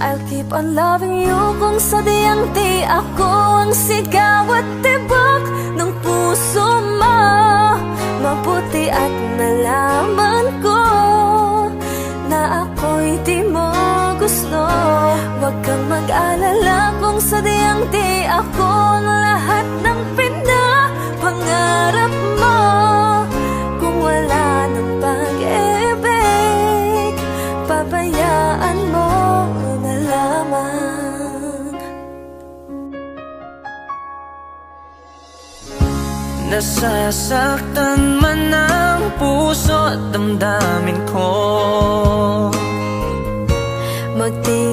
I'll keep on loving you kung sadyang di ako ang sigaw at tibok ng puso mo. Mabuti at nalaman ko na ako'y di mo gusto. Huwag kang mag-alala kung sadyang di ako ang lahat ng pinapangarap mo. Kung wala ng pag-ibig, pabayaan mo na lamang. Nasasaktan man ang puso at damdamin ko, Magtiwala